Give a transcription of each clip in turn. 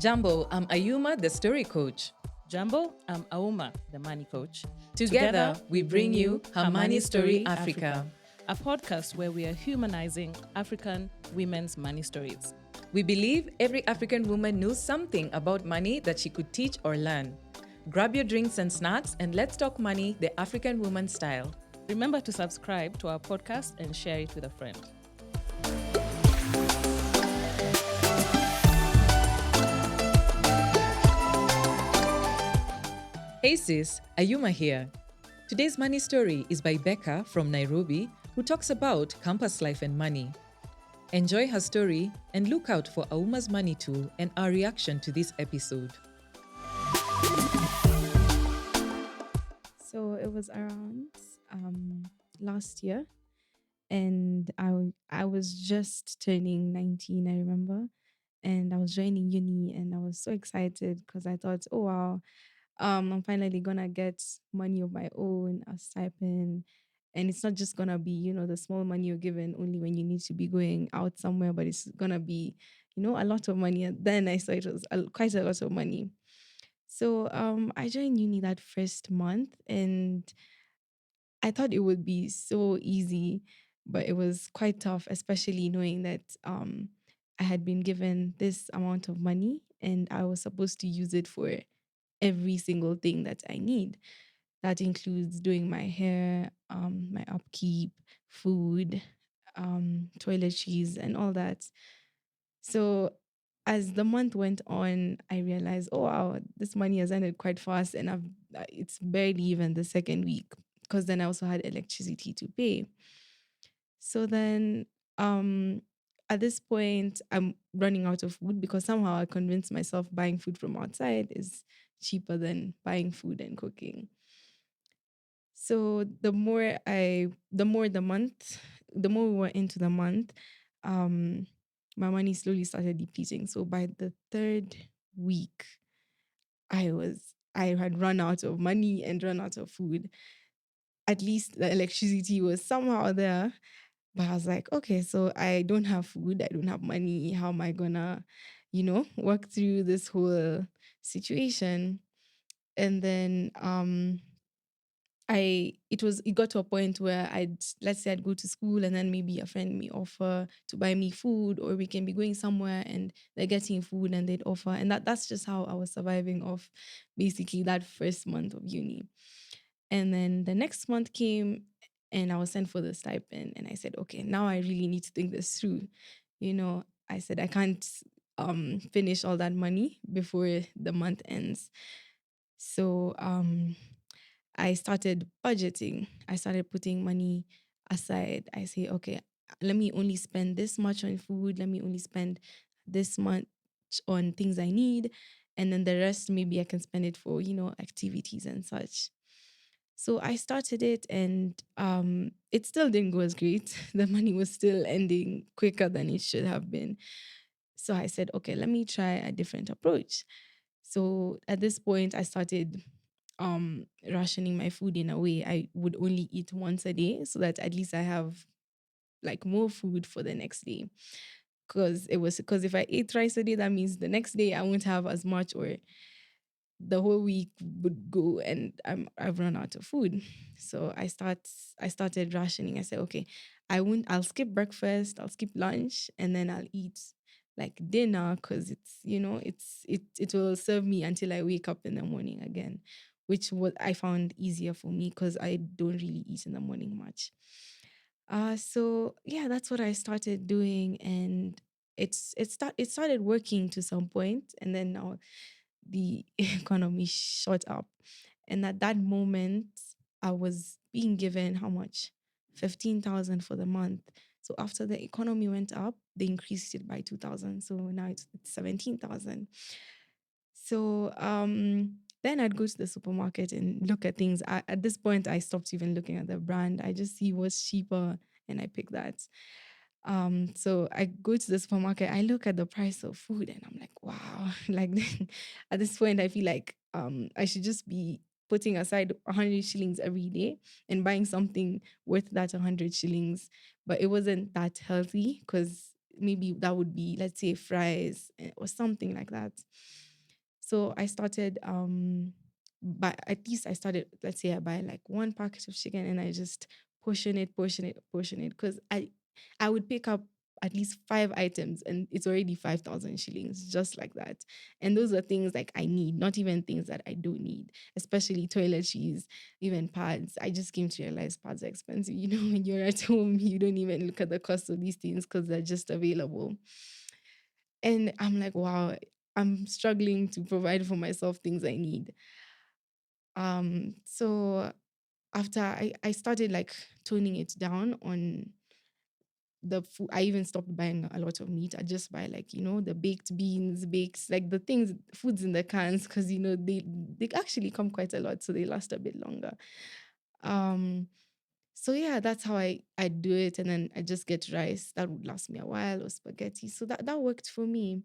Jumbo, I'm Ayuma, the story coach. Jumbo, I'm Auma, the money coach. Together, we bring you Her Money Story Africa, a podcast where we are humanizing African women's money stories. We believe every African woman knows something about money that she could teach or learn. Grab your drinks and snacks and let's talk money the African woman style. Remember to subscribe to our podcast and share it with a friend. Hey sis, Ayuma here. Today's money story is by Becca from Nairobi, who talks about campus life and money. Enjoy her story and look out for Auma's money tool and our reaction to this episode. So it was around last year, and I was just turning 19, I remember, and I was joining uni, and I was so excited because I thought, oh wow, I'm finally gonna get money of my own, a stipend. And it's not just gonna be, the small money you're given only when you need to be going out somewhere, but it's gonna be, a lot of money. And then I saw it was quite a lot of money. So I joined uni that first month, and I thought it would be so easy, but it was quite tough, especially knowing that I had been given this amount of money and I was supposed to use it for every single thing that I need. That includes doing my hair, my upkeep, food, toiletries, and all that. So as the month went on, I realized, oh wow, this money has ended quite fast, and it's barely even the second week because then I also had electricity to pay. So then, at this point, I'm running out of food because somehow I convinced myself buying food from outside is cheaper than buying food and cooking. So the more we were into the month, um, my money slowly started depleting. So by the third week, I had run out of money and run out of food. At least the electricity was somehow there. But I was like, okay, so I don't have food, I don't have money. How am I gonna, work through this whole situation? And then it got to a point where let's say I'd go to school and then maybe a friend may offer to buy me food, or we can be going somewhere and they're getting food and they'd offer. And that's just how I was surviving off basically that first month of uni. And then the next month came and I was sent for the stipend, and I said, okay, now I really need to think this through. I said I can't finish all that money before the month ends. So I started budgeting. I started putting money aside. I say, okay, let me only spend this much on food. Let me only spend this much on things I need. And then the rest, maybe I can spend it for, activities and such. So I started it, and it still didn't go as great. The money was still ending quicker than it should have been. So I said, okay, let me try a different approach. So at this point, I started rationing my food in a way I would only eat once a day so that at least I have like more food for the next day. Because if I ate rice a day, that means the next day I won't have as much, or the whole week would go and I've run out of food. So I started rationing. I said, okay, I'll skip breakfast, I'll skip lunch, and then I'll eat like dinner because it will serve me until I wake up in the morning again, which what I found easier for me because I don't really eat in the morning much. So yeah, that's what I started doing, and it started working to some point, and then now the economy shot up. And at that moment, I was being given how much? 15,000 for the month. So after the economy went up, they increased it by 2,000. So now it's 17,000. So then I'd go to the supermarket and look at things. At this point, I stopped even looking at the brand. I just see what's cheaper and I pick that. So I go to the supermarket, I look at the price of food and I'm like, wow. Like at this point, I feel like I should just be putting aside 100 shillings every day and buying something worth that 100 shillings. But it wasn't that healthy because maybe that would be, let's say, fries or something like that. So I started but at least I started, let's say I buy like one packet of chicken and I just portion it because I would pick up at least 5 items and it's already 5,000 shillings just like that. And those are things like I need, not even things that I don't need, especially toiletries, even pads. I just came to realize pads are expensive. You know, when you're at home, you don't even look at the cost of these things because they're just available. And I'm like, wow, I'm struggling to provide for myself things I need. So after I started like toning it down on the food. I even stopped buying a lot of meat. I just buy like, the baked beans, bakes, like the things, foods in the cans, because they actually come quite a lot, so they last a bit longer. Um so yeah, that's how I do it. And then I just get rice that would last me a while, or spaghetti. So that worked for me.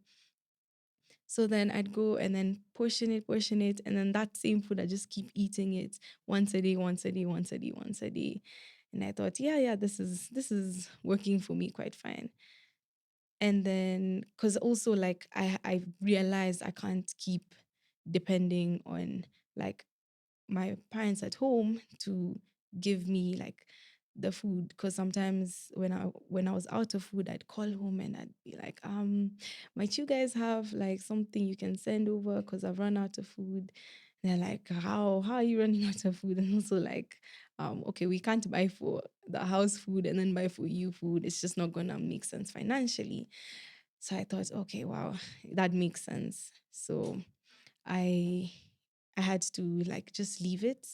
So then I'd go and then portion it, and then that same food I just keep eating it once a day, once a day, once a day, once a day. And I thought, yeah, this is working for me quite fine. And then, because also like I realized I can't keep depending on like my parents at home to give me like the food, because sometimes when I was out of food, I'd call home and I'd be like, might you guys have like something you can send over because I've run out of food. And they're like, how are you running out of food? And also like, okay, we can't buy for the house food and then buy for you food. It's just not gonna make sense financially. So I thought, okay, wow, that makes sense. So I I had to like just leave it.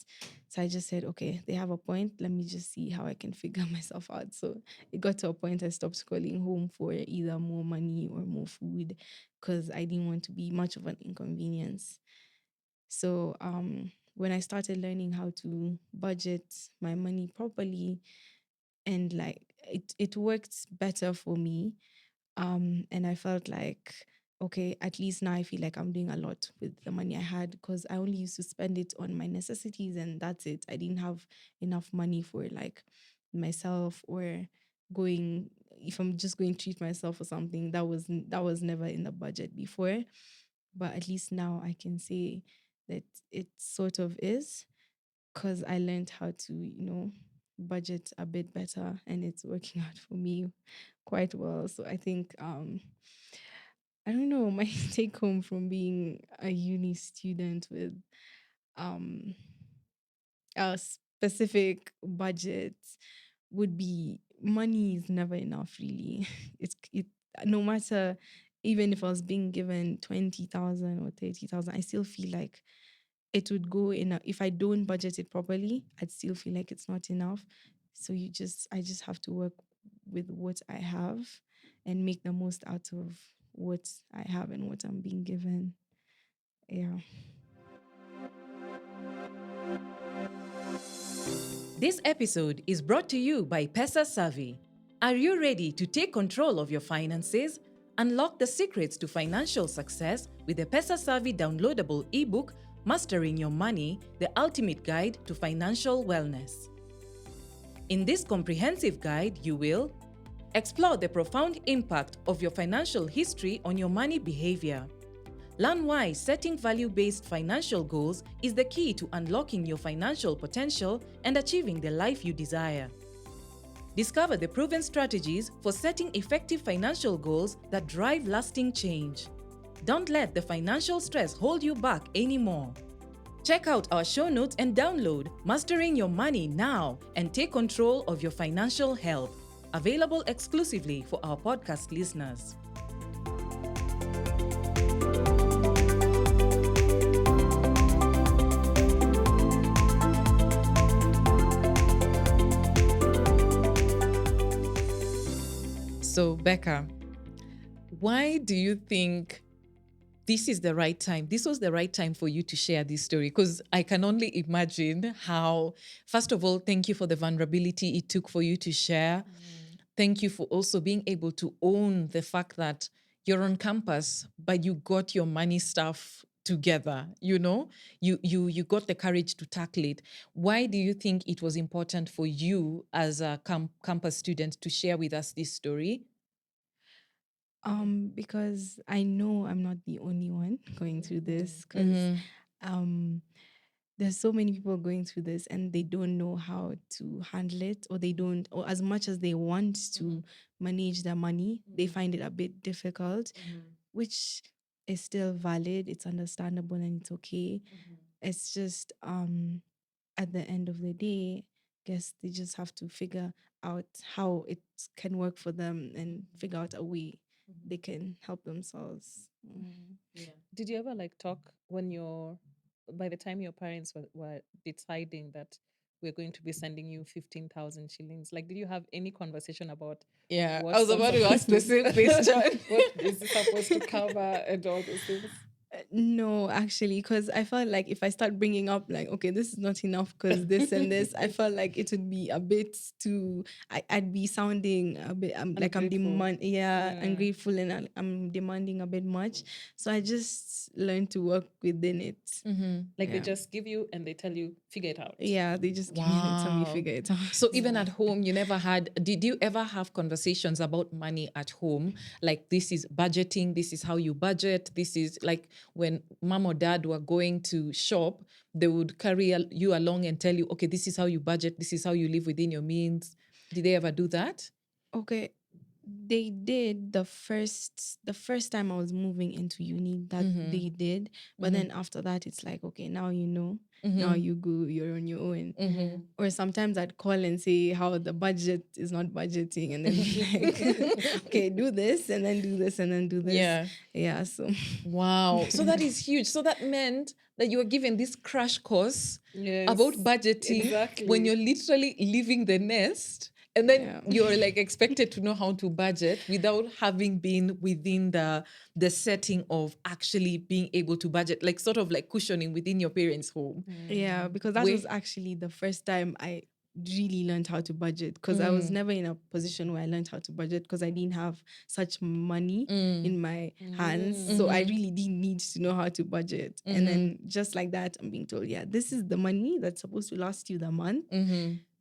So I just said, okay, they have a point. Let me just see how I can figure myself out. So it got to a point I stopped calling home for either more money or more food because I didn't want to be much of an inconvenience. So when I started learning how to budget my money properly, and like it worked better for me, and I felt like, okay, at least now I feel like I'm doing a lot with the money I had, because I only used to spend it on my necessities and that's it. I didn't have enough money for like myself, or going, if I'm just going to treat myself or something, that was never in the budget before. But at least now I can say that it sort of is, because I learned how to, budget a bit better, and it's working out for me quite well. So I think I don't know, my take home from being a uni student with um a specific budget would be, money is never enough really. It no matter, even if I was being given 20,000 or 30,000, I still feel like it would go in if I don't budget it properly, I'd still feel like it's not enough. So I just have to work with what I have and make the most out of what I have and what I'm being given. Yeah. This episode is brought to you by Pesa Savvy. Are you ready to take control of your finances? Unlock the secrets to financial success with the Pesa Savvy downloadable ebook, Mastering Your Money, the ultimate guide to financial wellness. In this comprehensive guide, you will explore the profound impact of your financial history on your money behavior. Learn why setting value-based financial goals is the key to unlocking your financial potential and achieving the life you desire. Discover the proven strategies for setting effective financial goals that drive lasting change. Don't let the financial stress hold you back anymore. Check out our show notes and download Mastering Your Money now and take control of your financial health. Available exclusively for our podcast listeners. So, Becca, why do you think this is the right time? This was the right time for you to share this story, because I can only imagine how, first of all, thank you for the vulnerability it took for you to share. Thank you for also being able to own the fact that you're on campus, but you got your money stuff together, you got the courage to tackle it. Why do you think it was important for you as a campus student to share with us this story? Because I know I'm not the only one going through this. Because Mhm. um, there's so many people going through this and they don't know how to handle it, or they don't, or as much as they want to manage their money, they find it a bit difficult, which is still valid. It's understandable and it's okay. It's just at the end of the day, guess they just have to figure out how it can work for them and figure out a way they can help themselves. Did you ever like talk when by the time your parents were deciding that we're going to be sending you 15,000 shillings? Like, did you have any conversation about Yeah, I what was sort about of to ask the same question. what is this supposed to cover and all those things? No, actually, because I felt like if I start bringing up like, okay, this is not enough because this and this, I felt like it would be a bit too. I'd be sounding a bit like I'm Ungrateful. ungrateful, and I'm demanding a bit much. So I just learned to work within it. Like they Yeah. just give you and they tell you, figure it out. Yeah, they just give me and tell me Wow. figure it out. So even at home, did you ever have conversations about money at home? Like, this is budgeting, this is how you budget, this is like when mom or dad were going to shop, they would carry you along and tell you, okay, this is how you budget, this is how you live within your means. Did they ever do that? Okay, they did the first time I was moving into uni, that they did, but then after that it's like, okay, now you know, now you go, you're on your own. Or sometimes I'd call and say how the budget is not budgeting, and then be like, okay, do this and then do this and then do this. Yeah. Yeah, so Wow. So that is huge. So that meant that you were given this crash course Yes, about budgeting exactly. when you're literally leaving the nest. And then Yeah. you're like expected to know how to budget without having been within the setting of actually being able to budget, like sort of like cushioning within your parents' home. Yeah, because that was actually the first time I really learned how to budget, because I was never in a position where I learned how to budget because I didn't have such money in my hands. So I really didn't need to know how to budget. And then just like that, I'm being told, yeah, this is the money that's supposed to last you the month.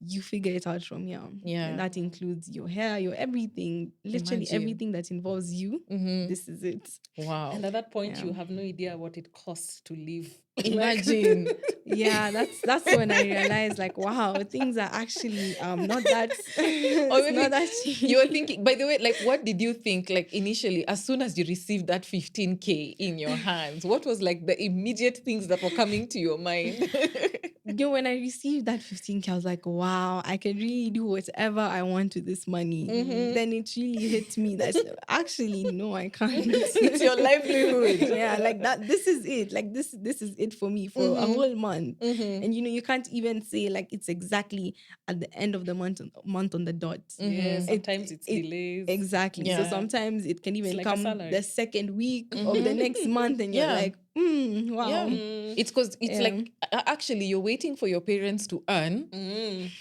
You figure it out from here. Yeah. And that includes your hair, your everything, literally Imagine. everything that involves you. This is it. Wow. And at that point, Yeah. you have no idea what it costs to live. Imagine. Yeah, that's when I realized, like, wow, things are actually not that Or it's maybe not that cheap. you were thinking, by the way, like, what did you think, like, initially, as soon as you received that 15K in your hands? What was like the immediate things that were coming to your mind? When I received that 15K, I was like, wow, I can really do whatever I want with this money. Then it really hit me that actually, no, I can't. It's your livelihood. Yeah, like that. This is it. Like this is it for me for a whole month. And you can't even say like it's exactly at the end of the month on the dot. Yeah, sometimes it's delays. Exactly. Yeah. So sometimes it can even like a come salary. the second week of the next month, and you're Yeah. like, wow. Yeah. It's because it's Yeah. like actually you're waiting for your parents to earn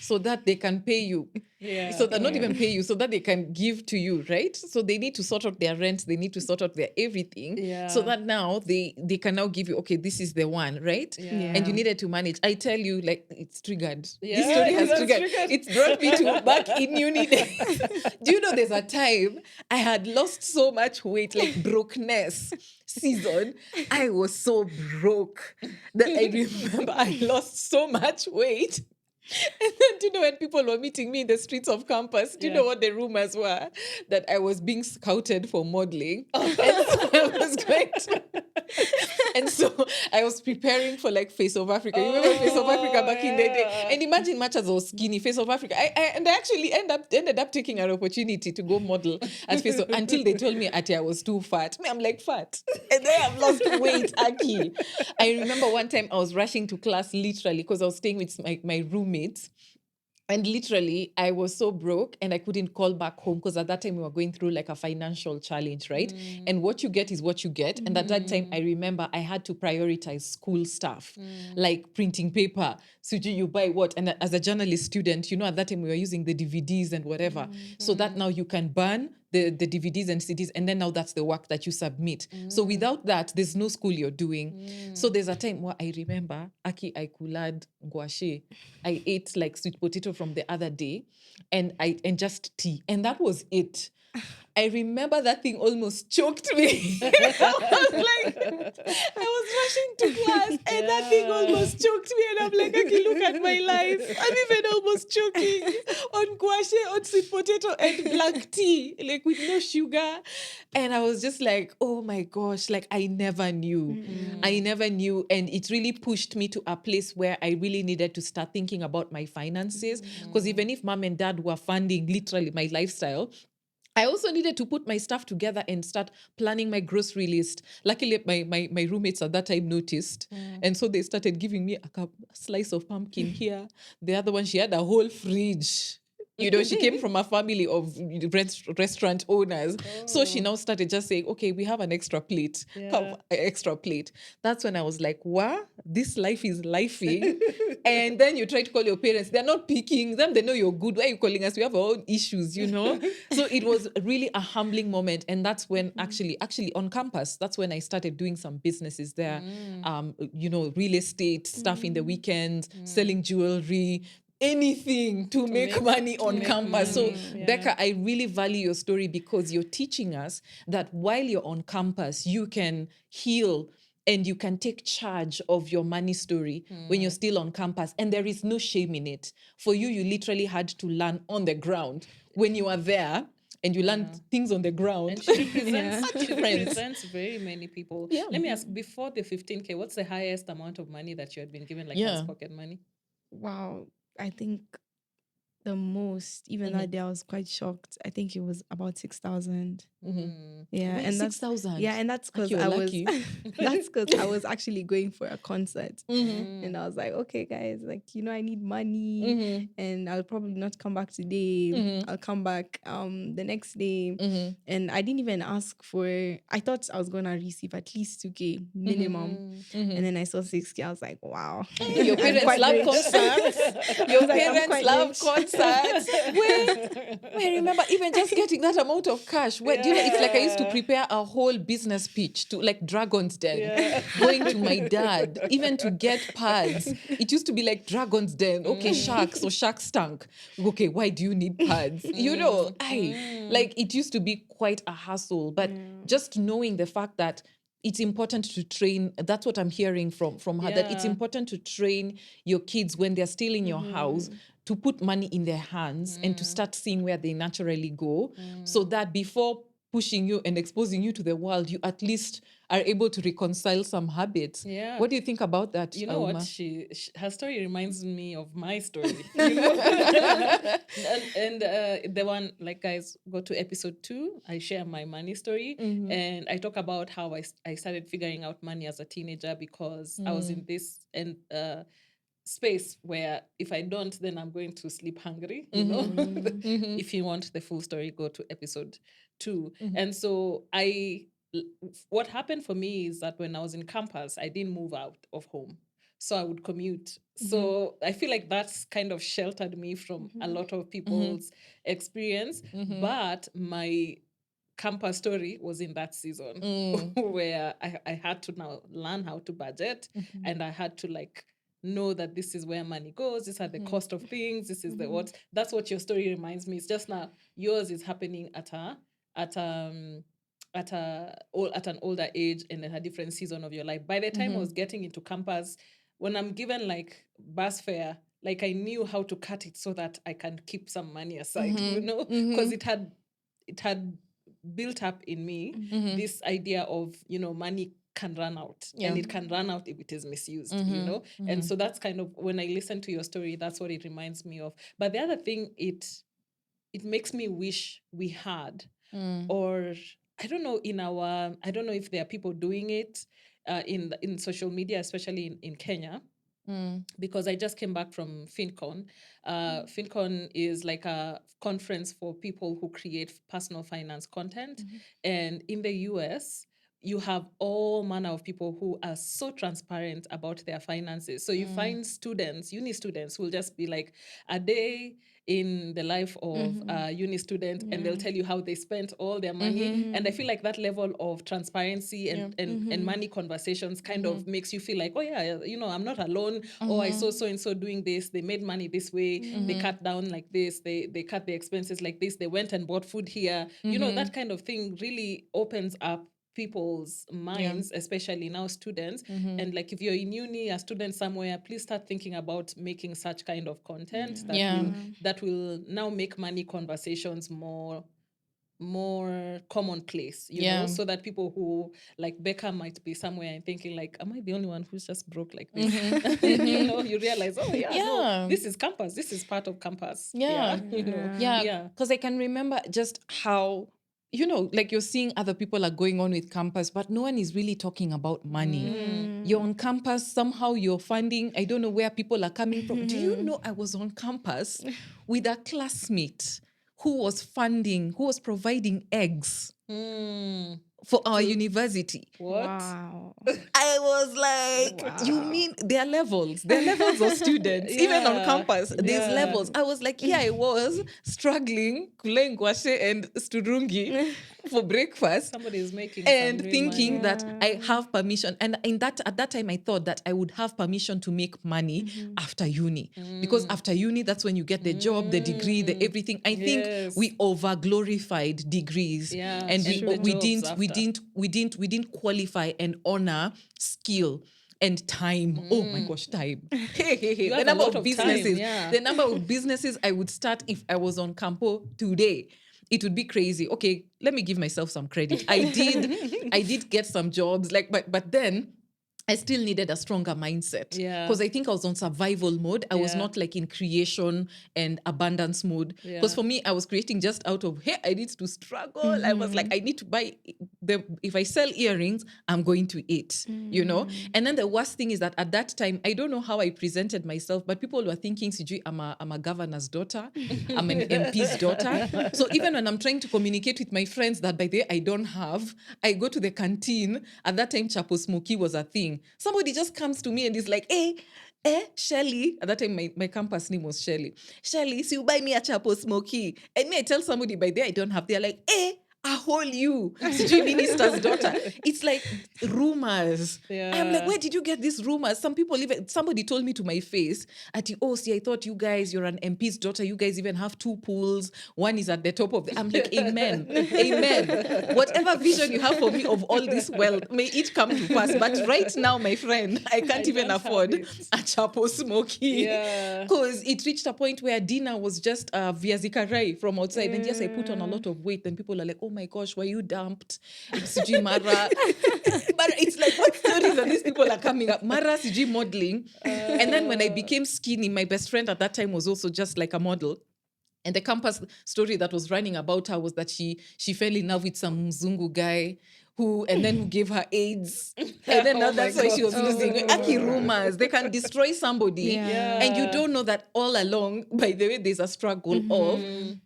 so that they can pay you. Yeah. So that not even pay you, so that they can give to you, right? So they need to sort out their rent, they need to sort out their everything. Yeah. So that now they can now give you, okay, this is the one, right? Yeah. And you needed to manage. I tell you, like, it's triggered. Yeah, This story has it's triggered. triggered. It's brought me to back in uni days. Do you know there's a time I had lost so much weight, like brokenness season. I was so broke that I remember I lost so much weight. And then, do you know, when people were meeting me in the streets of campus, do you know what the rumors were? That I was being scouted for modeling. And so I was going to... And so I was preparing for like Face of Africa. You remember Face of Africa back in the day? And imagine much as I was skinny, Face of Africa. I actually ended up taking an opportunity to go model at Face of, until they told me I was too fat. Me, I'm like, fat. And then I've lost weight, Aki. I remember one time I was rushing to class literally because I was staying with my roommates. And literally, I was so broke and I couldn't call back home because at that time we were going through like a financial challenge, right? And what you get is what you get. And at that time, I remember I had to prioritize school stuff, like printing paper. So you buy what? And as a journalist student, at that time we were using the DVDs and whatever. So that now you can burn the DVDs and CDs, and then now that's the work that you submit. So without that, there's no school you're doing. So there's a time where I remember, Aki, I kulad ngwashe. I ate like sweet potato from the other day and just tea. And that was it. I remember that thing almost choked me. I was rushing to class and that thing almost choked me. And I'm like, okay, look at my life. I'm even almost choking on guashe, on sweet potato and black tea, like with no sugar. And I was just like, oh my gosh, like I never knew. I never knew. And it really pushed me to a place where I really needed to start thinking about my finances. Because even if mom and dad were funding literally my lifestyle, I also needed to put my stuff together and start planning my grocery list. Luckily, my roommates at that time noticed. And so they started giving me a slice of pumpkin here. The other one, she had a whole fridge. You know, she came from a family of restaurant owners. So she now started just saying, okay, we have an extra plate. Have extra plate. That's when I was like, wow, this life is lifing. And then you try to call your parents. They're not picking them. They know you're good. Why are you calling us? We have our own issues, you know? So it was really a humbling moment. And that's when actually on campus, that's when I started doing some businesses there. You know, real estate stuff in the weekends, selling jewelry, anything to make money on campus. So Becca, I really value your story because you're teaching us that while you're on campus, you can heal and you can take charge of your money story when you're still on campus. And there is no shame in it. For you, you literally had to learn on the ground when you are there and you learn things on the ground. And she represents, Such she difference. represents very many people. Yeah. Let me ask, before the 15K, what's the highest amount of money that you had been given, like as pocket money? Wow. I think the most, even that day, I was quite shocked. I think it was about 6,000. Yeah, Wait, and that's 6,000. Yeah, and that's because you're I was lucky. that's because I was actually going for a concert, and I was like, okay, guys, like I need money, and I'll probably not come back today. I'll come back the next day, and I didn't even ask for. I thought I was gonna receive at least 2K minimum, and then I saw 6K. I was like, wow, Your I'm parents quite love rich. concerts. I Your was like, I'm parents quite love rich. concerts. Wait, remember, even just getting that amount of cash. Where, do you know, it's like I used to prepare a whole business pitch to like Dragon's Den, going to my dad, even to get pads. It used to be like Dragon's Den. Okay, sharks or Shark's Tank. Okay, why do you need pads? You know, like it used to be quite a hassle. But just knowing the fact that it's important to train. That's what I'm hearing from her, that it's important to train your kids when they're still in your house to put money in their hands and to start seeing where they naturally go, so that before pushing you and exposing you to the world, you at least are able to reconcile some habits. Yeah. What do you think about that, You know what? Auma? Her story reminds me of my story. You know, and the one, like, guys, go to episode 2. I share my money story, and I talk about how I started figuring out money as a teenager because I was in this space where if I don't, then I'm going to sleep hungry. You know, if you want the full story, go to episode 2. And so what happened for me is that when I was in campus, I didn't move out of home. So I would commute. So I feel like that's kind of sheltered me from a lot of people's experience. But my campus story was in that season where I had to now learn how to budget, and I had to like know that this is where money goes, these are the cost of things, this is the what. That's what your story reminds me. It's just now yours is happening at an older age and at a different season of your life. By the time I was getting into campus, when I'm given like bus fare, like I knew how to cut it so that I can keep some money aside, you know, because it had built up in me this idea of, you know, money can run out, and it can run out if it is misused, you know. And so that's kind of, when I listen to your story, that's what it reminds me of. But the other thing, it makes me wish we had, or I don't know, I don't know if there are people doing it in social media, especially in Kenya, because I just came back from FinCon. FinCon is like a conference for people who create personal finance content. And in the US, you have all manner of people who are so transparent about their finances. So you find students, uni students, who will just be like a day in the life of a uni student, and they'll tell you how they spent all their money. And I feel like that level of transparency and money conversations kind of makes you feel like, oh yeah, I'm not alone. Oh, I saw so and so doing this. They made money this way. They cut down like this. They cut the expenses like this. They went and bought food here. That kind of thing really opens up people's minds, especially now students. And like if you're in uni, a student somewhere, please start thinking about making such kind of content that will now make money conversations more commonplace, you know, so that people who like Becca might be somewhere and thinking like, am I the only one who's just broke like this? You realize, oh yeah, no, this is campus. This is part of campus. Because I can remember just how, like you're seeing other people are going on with campus, but no one is really talking about money. You're on campus, somehow you're funding. I don't know where people are coming from. Do you know I was on campus with a classmate who was providing eggs for our university? What? Wow. I was like, you mean there are levels? There are levels of students. Even on campus, there's levels. I was like, I was struggling kulengwashe and sturungi for breakfast. Somebody is making and some real thinking money. that I have permission. And at that time, I thought that I would have permission to make money after uni. Because after uni, that's when you get the job, the degree, the everything. I think we over glorified degrees. And we didn't qualify and honor skill and time. Oh my gosh, time. The number of businesses. The number of businesses I would start if I was on Campo today. It would be crazy. Okay, let me give myself some credit. I did get some jobs, but then I still needed a stronger mindset. Because I think I was on survival mode. I was not like in creation and abundance mode. Because for me, I was creating just out of, hey, I need to struggle. I was like, I need to buy if I sell earrings, I'm going to eat, you know? And then the worst thing is that at that time, I don't know how I presented myself, but people were thinking, Sijui, I'm a governor's daughter. I'm an MP's daughter. So even when I'm trying to communicate with my friends that by the way I don't have, I go to the canteen. At that time, Chapo Smoky was a thing. Somebody just comes to me and is like, Shelly. At that time, my campus name was Shelly. Shelly, so you buy me a Chapo Smoky. And me, I tell somebody by there I don't have. They're like, I hold you. Sijui minister's daughter. It's like rumors. I'm like, where did you get these rumors? Somebody told me to my face, see, I thought you guys, you're an MP's daughter. You guys even have 2 pools. One is at the top of I'm like, amen. Amen. Whatever vision you have for me of all this wealth, may it come to pass. But right now, my friend, I can't even afford a Chapo Smoky. Because it reached a point where dinner was just viazi karai from outside. And yes, I put on a lot of weight. And people are like, oh my gosh, were you dumped? Sijui Mara. But it's like, what stories are these people are coming up? Mara, Sijui modeling. And then when I became skinny, my best friend at that time was also just like a model. And the campus story that was running about her was that she fell in love with some Mzungu guy who gave her AIDS. And then now that's why she was losing. Aki rumors, they can destroy somebody. And you don't know that all along, by the way, there's a struggle of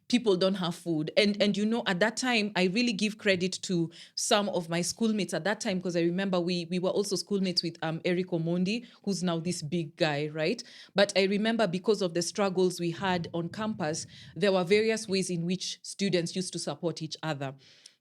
people don't have food. And you know, at that time, I really give credit to some of my schoolmates at that time, because I remember we were also schoolmates with Eric Omondi, who's now this big guy, right? But I remember because of the struggles we had on campus, there were various ways in which students used to support each other.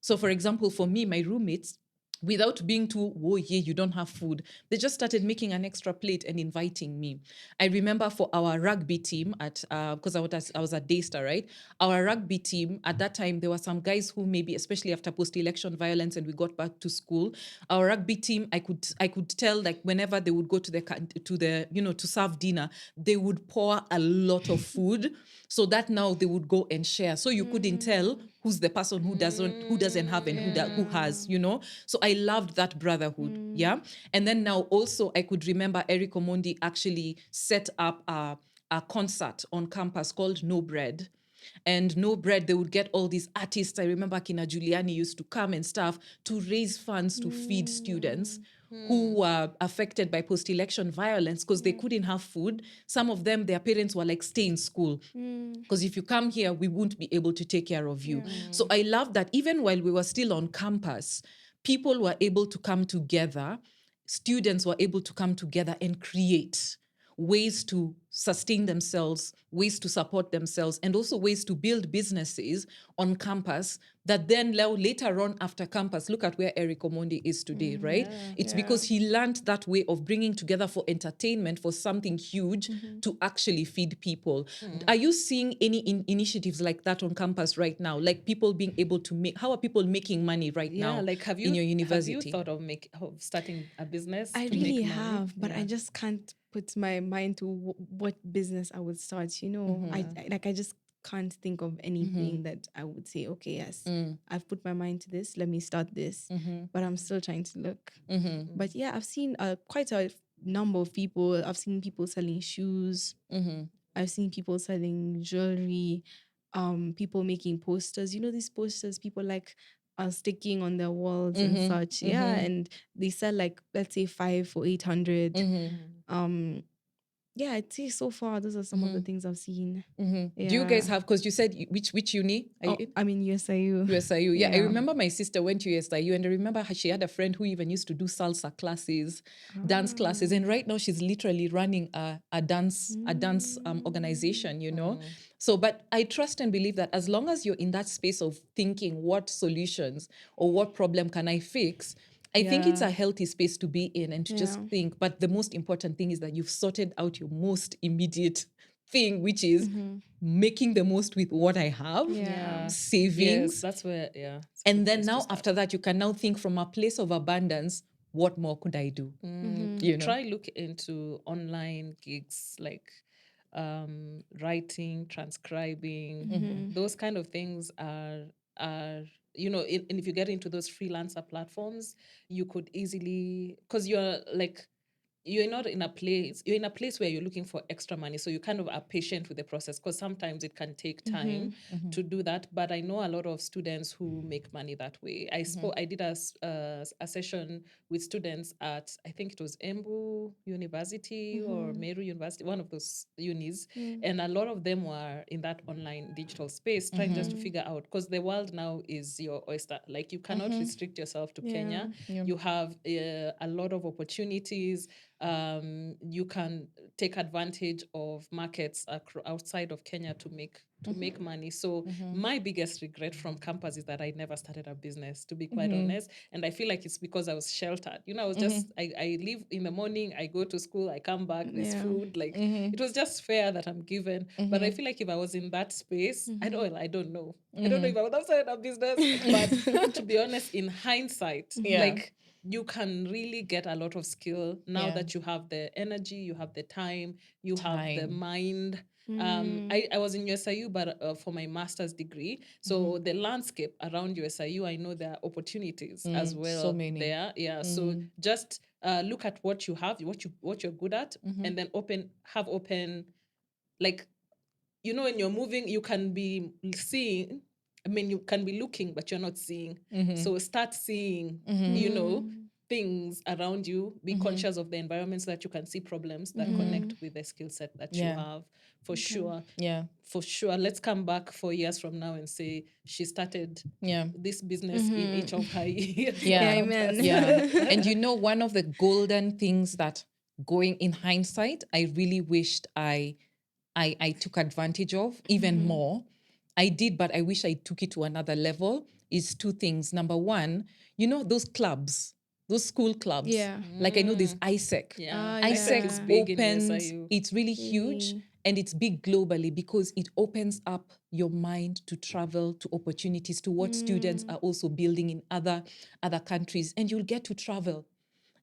So, for example, for me, my roommates, without being too, you don't have food, they just started making an extra plate and inviting me. I remember for our rugby team because I was at Daystar, right? Our rugby team, at that time, there were some guys who maybe, especially after post-election violence and we got back to school, our rugby team, I could tell, like, whenever they would go to serve dinner, they would pour a lot of food so that now they would go and share. So you couldn't tell who's the person who doesn't have and who has, you know? So I loved that brotherhood, yeah? And then now also I could remember Eric Omondi actually set up a concert on campus called No Bread. And No Bread, they would get all these artists. I remember Kina Giuliani used to come and stuff to raise funds to feed students who were affected by post-election violence because they couldn't have food. Some of them, their parents were like, stay in school. Because if you come here, we won't be able to take care of you. So I love that even while we were still on campus, people were able to come together, students were able to come together and create ways to sustain themselves, ways to support themselves, and also ways to build businesses on campus that then later on after campus, look at where Eric Omondi is today, right? Yeah. It's Yeah. because he learned that way of bringing together for entertainment, for something huge to actually feed people. Are you seeing any initiatives like that on campus right now? Like people being able to make, how are people making money right Yeah, now like have in you your university? have you thought of starting a business I to really make money? have, but I just can't put my mind to what business I would start. You know, I just can't think of anything that I would say, okay, yes, I've put my mind to this. Let me start this. But I'm still trying to look. But yeah, I've seen quite a number of people. I've seen people selling shoes. I've seen people selling jewelry. People making posters. You know, these posters people like are sticking on their walls and such. Yeah, and they sell like, let's say 5 for 800. Yeah, I'd say so far those are some of the things I've seen. Do you guys have, because you said which uni are you in? I mean USIU. USIU. Yeah, I remember my sister went to USIU, and I remember she had a friend who even used to do salsa classes, dance classes, and right now she's literally running a dance organization, you know. So, but I trust and believe that as long as you're in that space of thinking, what solutions or what problem can I fix? I think it's a healthy space to be in and to just think. But the most important thing is that you've sorted out your most immediate thing, which is making the most with what I have, savings. Yes, that's where it's a And good then place to now start. after that, you can now think from a place of abundance, what more could I do? You know? Try look into online gigs like writing, transcribing. Those kind of things are you know, and if you get into those freelancer platforms, you could easily, because you're not in a place, you're in a place where you're looking for extra money, so you kind of are patient with the process, because sometimes it can take time to do that. But I know a lot of students who make money that way. I did a session with students at, I think it was Embu University or Meru University, one of those unis, and a lot of them were in that online digital space trying just to figure out, because the world now is your oyster. Like you cannot restrict yourself to Kenya. You have a lot of opportunities. You can take advantage of markets outside of Kenya to make money. So my biggest regret from campus is that I never started a business, to be quite honest. And I feel like it's because I was sheltered. You know, I was just I leave in the morning, I go to school, I come back, there's food. Like it was just fair that I'm given. But I feel like if I was in that space, I don't know. I don't know if I would have started a business. But to be honest, in hindsight, like you can really get a lot of skill now that you have the energy, you have the time, you have the mind. I was in USIU, but for my master's degree. So the landscape around USIU, I know there are opportunities as well. So many. There. Yeah. So just look at what you have, what you're good at, and then have open, like, you know, when you're moving, you can be seeing. I mean, you can be looking, but you're not seeing. So start seeing, you know, things around you. Be conscious of the environment so that you can see problems that connect with the skill set that you have. For sure. Yeah. For sure. Let's come back 4 years from now and say she started this business in each of her years. Yeah, amen. Yeah. And you know, one of the golden things that, going in hindsight, I really wished I took advantage of even more. I did, but I wish I took it to another level, is two things. Number one, you know, those clubs, those school clubs. Yeah. Like I know there's ISEC. Yeah. ISEC is big in opens, USIU. it's really huge and it's big globally because it opens up your mind to travel to opportunities, to what students are also building in other countries, and you'll get to travel.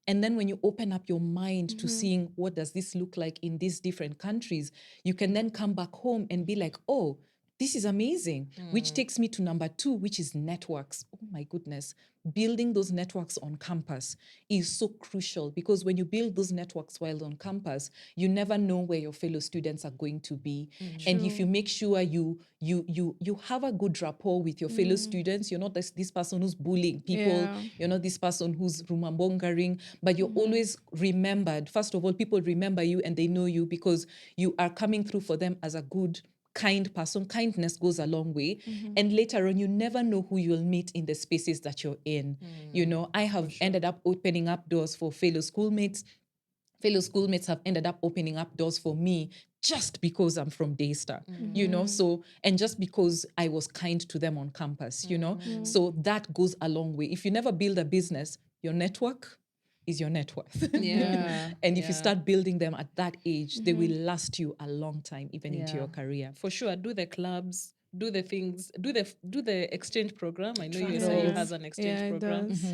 And then when you open up your mind to seeing what does this look like in these different countries, you can then come back home and be like, oh, this is amazing. Which takes me to number two, which is networks. Oh my goodness. Building those networks on campus is so crucial because when you build those networks while on campus, you never know where your fellow students are going to be. And if you make sure you have a good rapport with your fellow students, you're not this person who's bullying people, you're not this person who's rumor-mongering, but you're always remembered. First of all, people remember you and they know you because you are coming through for them as a good kind person. Kindness goes a long way. And later on, you never know who you'll meet in the spaces that you're in. You know, I have ended up opening up doors for fellow schoolmates. Fellow schoolmates have ended up opening up doors for me just because I'm from Daystar, you know, so, and just because I was kind to them on campus, you know, so that goes a long way. If you never build a business, your network is your net worth. Yeah. And if you Yeah. start building them at that age, they will last you a long time, even into your career. For sure. Do the clubs, do the things, do the exchange program. I know you Trust say you Yeah. has an exchange Yeah, it program. does.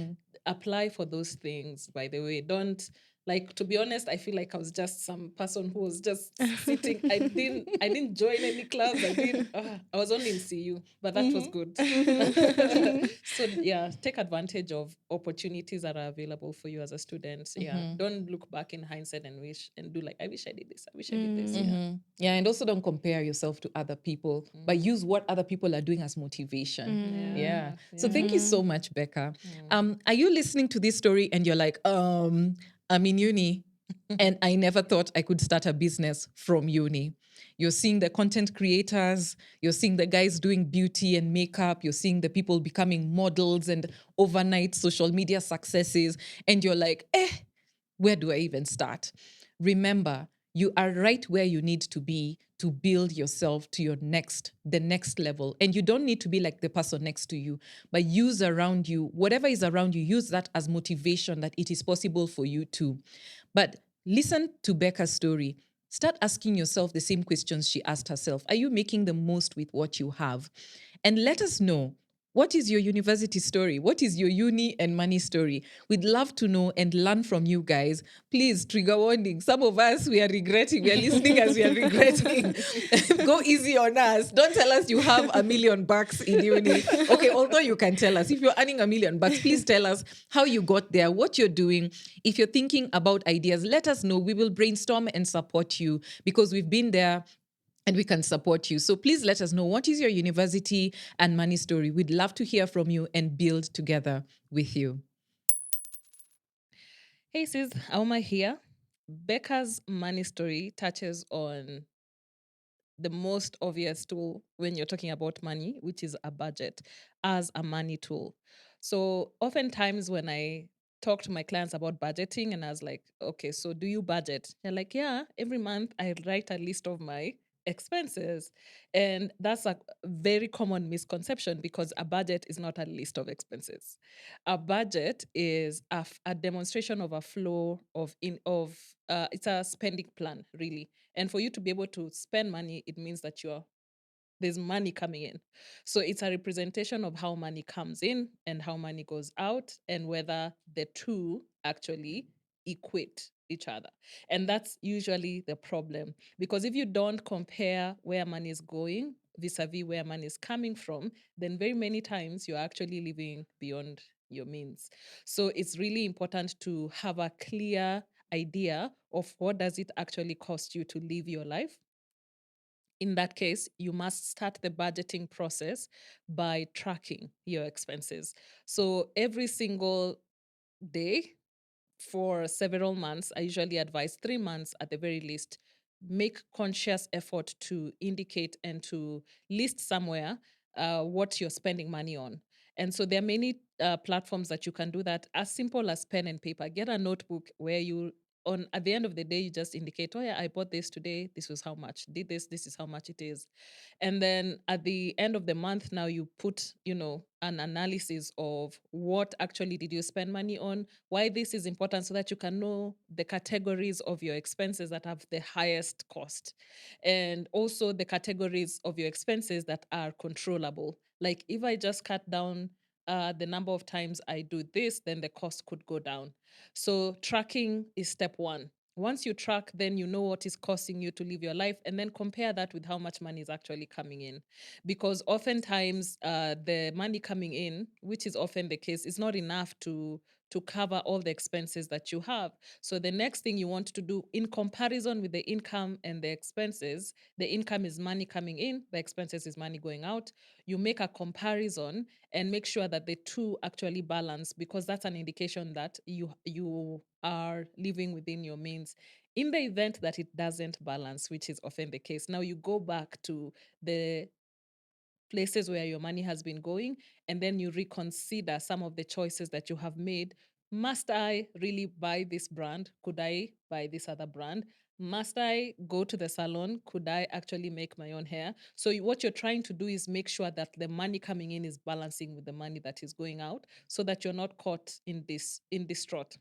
Apply for those things, by the way. Don't, like, to be honest, I feel like I was just some person who was just sitting. I didn't join any clubs. I was only in CU, but that was good. So yeah, take advantage of opportunities that are available for you as a student. Yeah. Don't look back in hindsight and wish and do like, I wish I did this. I wish I did this. Yeah. Yeah, and also don't compare yourself to other people, but use what other people are doing as motivation. Yeah. So thank you so much, Becca. Are you listening to this story and you're like, I'm in uni and I never thought I could start a business from uni. You're seeing the content creators, you're seeing the guys doing beauty and makeup, you're seeing the people becoming models and overnight social media successes, and you're like, where do I even start? Remember, you are right where you need to be to build yourself to the next level. And you don't need to be like the person next to you, but use around you, whatever is around you, use that as motivation that it is possible for you too. But listen to Becca's story. Start asking yourself the same questions she asked herself. Are you making the most with what you have? And let us know, what is your university story? What is your uni and money story? We'd love to know and learn from you guys. Please, trigger warning. Some of us, we are regretting. We are listening as we are regretting. Go easy on us. Don't tell us you have $1 million in uni. Okay, although you can tell us. If you're earning $1 million, please tell us how you got there, what you're doing. If you're thinking about ideas, let us know. We will brainstorm and support you because we've been there and we can support you. So please let us know, what is your university and money story? We'd love to hear from you and build together with you. Hey sis, Auma here. Becca's money story touches on the most obvious tool when you're talking about money, which is a budget as a money tool. So oftentimes when I talk to my clients about budgeting and I was like, okay, so do you budget? They're like, yeah, every month I write a list of my expenses. And that's a very common misconception because a budget is not a list of expenses. A budget is a demonstration of a flow of it's a spending plan, really. And for you to be able to spend money, it means that there's money coming in. So it's a representation of how money comes in and how money goes out, and whether the two actually equate each other. And that's usually the problem. Because if you don't compare where money is going vis-a-vis where money is coming from, then very many times you're actually living beyond your means. So it's really important to have a clear idea of what does it actually cost you to live your life. In that case, you must start the budgeting process by tracking your expenses. So every single day for several months, I usually advise 3 months at the very least, make conscious effort to indicate and to list somewhere what you're spending money on. And so there are many platforms that you can do that, as simple as pen and paper. Get a notebook where you on at the end of the day you just indicate, oh yeah, I bought this today, this was how much, did this is how much it is. And then at the end of the month, now you put, an analysis of what actually did you spend money on, why this is important, so that you can know the categories of your expenses that have the highest cost, and also the categories of your expenses that are controllable. Like if I just cut down the number of times I do this, then the cost could go down. So tracking is step one. Once you track, then you know what is costing you to live your life, and then compare that with how much money is actually coming in. Because oftentimes, the money coming in, which is often the case, is not enough to cover all the expenses that you have. So the next thing you want to do, in comparison with the income and the expenses, the income is money coming in, the expenses is money going out. You make a comparison and make sure that the two actually balance, because that's an indication that you are living within your means. In the event that it doesn't balance, which is often the case, now you go back to the places where your money has been going, and then you reconsider some of the choices that you have made. Must I really buy this brand? Could I buy this other brand? Must I go to the salon? Could I actually make my own hair? So what you're trying to do is make sure that the money coming in is balancing with the money that is going out, so that you're not caught in this trot.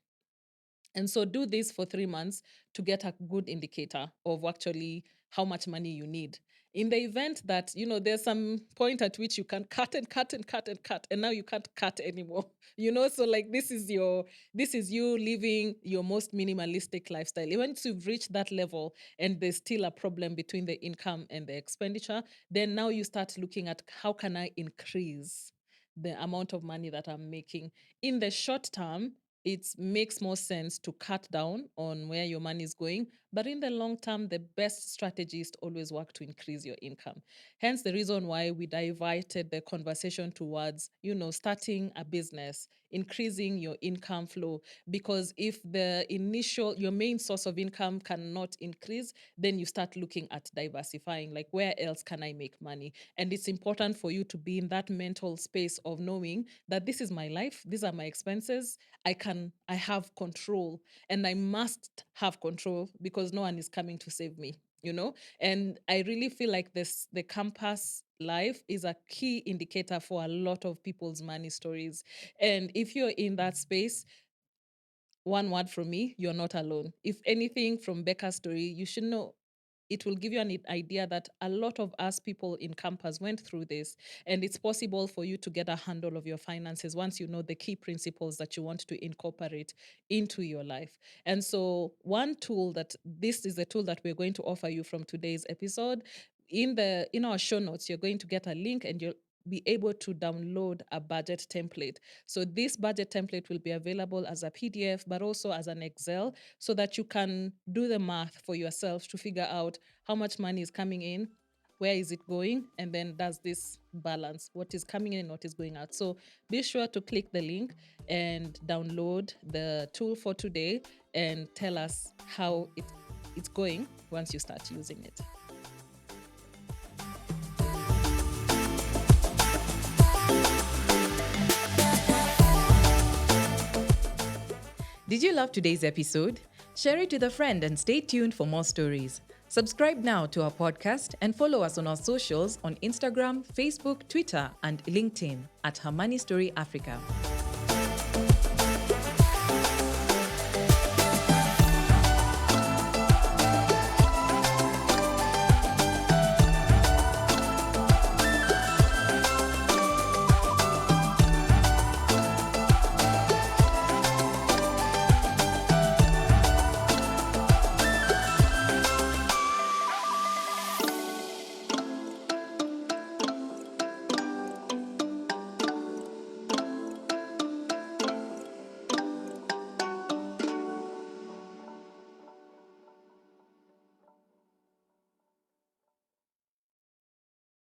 And so do this for 3 months to get a good indicator of actually how much money you need. In the event that, there's some point at which you can cut and cut and cut and cut, and now you can't cut anymore. So like this is you living your most minimalistic lifestyle. Once you've reached that level and there's still a problem between the income and the expenditure, then now you start looking at how can I increase the amount of money that I'm making. In the short term, it makes more sense to cut down on where your money is going. But in the long term, the best strategy is to always work to increase your income. Hence the reason why we diverted the conversation towards, starting a business, increasing your income flow. Because if your main source of income cannot increase, then you start looking at diversifying, like where else can I make money? And it's important for you to be in that mental space of knowing that this is my life, these are my expenses. I have control, and I must have control because no one is coming to save me. And I really feel like the campus life is a key indicator for a lot of people's money stories. And if you're in that space, one word from me, you're not alone. If anything from Becca's story, you should know it will give you an idea that a lot of us people in campus went through this, and it's possible for you to get a handle of your finances once you know the key principles that you want to incorporate into your life. And so this is the tool that we're going to offer you from today's episode. In our show notes, you're going to get a link, and you'll be able to download a budget template. So this budget template will be available as a PDF, but also as an Excel, so that you can do the math for yourself to figure out how much money is coming in, where is it going, and then does this balance what is coming in and what is going out. So be sure to click the link and download the tool for today, and tell us how it's going once you start using it. Did you love today's episode? Share it with a friend and stay tuned for more stories. Subscribe now to our podcast and follow us on our socials on Instagram, Facebook, Twitter, and LinkedIn at Her Money Story Africa.